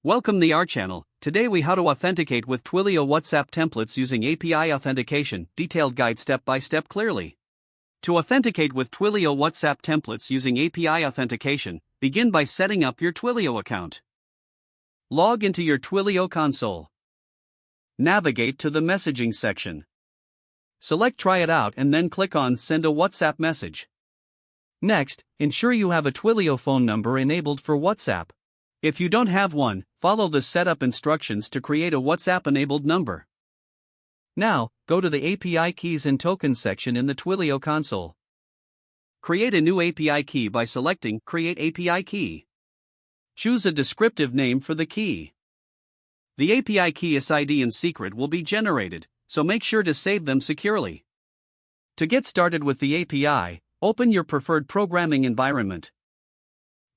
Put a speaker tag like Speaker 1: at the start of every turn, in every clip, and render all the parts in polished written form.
Speaker 1: Welcome to our channel. Today we how to authenticate with Twilio WhatsApp templates using API authentication, detailed guide step by step clearly. To authenticate with Twilio WhatsApp templates using API authentication, begin by setting up your Twilio account. Log into your Twilio console. Navigate to the messaging section. Select Try It Out and then click on Send a WhatsApp message. Next, ensure you have a Twilio phone number enabled for WhatsApp. If you don't have one, follow the setup instructions to create a WhatsApp-enabled number. Now, go to the API Keys and Tokens section in the Twilio console. Create a new API key by selecting Create API Key. Choose a descriptive name for the key. The API key ID and secret will be generated, so make sure to save them securely. To get started with the API, open your preferred programming environment.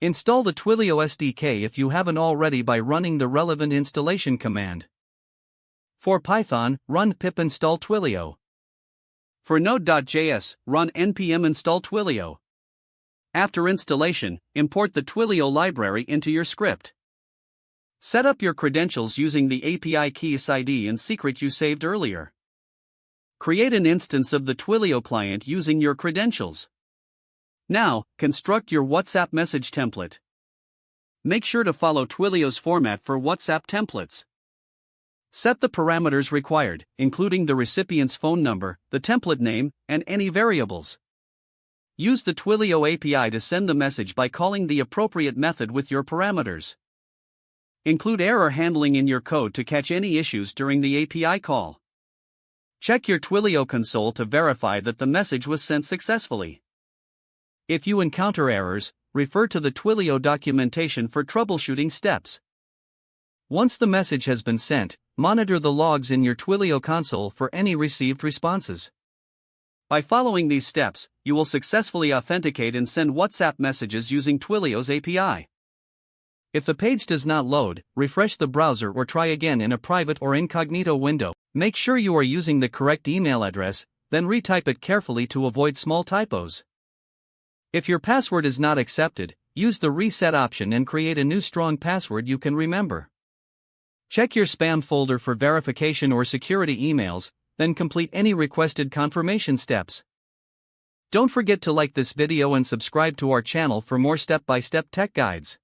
Speaker 1: Install the Twilio SDK if you haven't already by running the relevant installation command. For Python, run pip install Twilio. For Node.js, run npm install Twilio. After installation, import the Twilio library into your script. Set up your credentials using the API keys ID and secret you saved earlier. Create an instance of the Twilio client using your credentials. Now, construct your WhatsApp message template. Make sure to follow Twilio's format for WhatsApp templates. Set the parameters required, including the recipient's phone number, the template name, and any variables. Use the Twilio API to send the message by calling the appropriate method with your parameters. Include error handling in your code to catch any issues during the API call. Check your Twilio console to verify that the message was sent successfully. If you encounter errors, refer to the Twilio documentation for troubleshooting steps. Once the message has been sent, monitor the logs in your Twilio console for any received responses. By following these steps, you will successfully authenticate and send WhatsApp messages using Twilio's API. If the page does not load, refresh the browser or try again in a private or incognito window. Make sure you are using the correct email address, then retype it carefully to avoid small typos. If your password is not accepted, use the reset option and create a new strong password you can remember. Check your spam folder for verification or security emails, then complete any requested confirmation steps. Don't forget to like this video and subscribe to our channel for more step-by-step tech guides.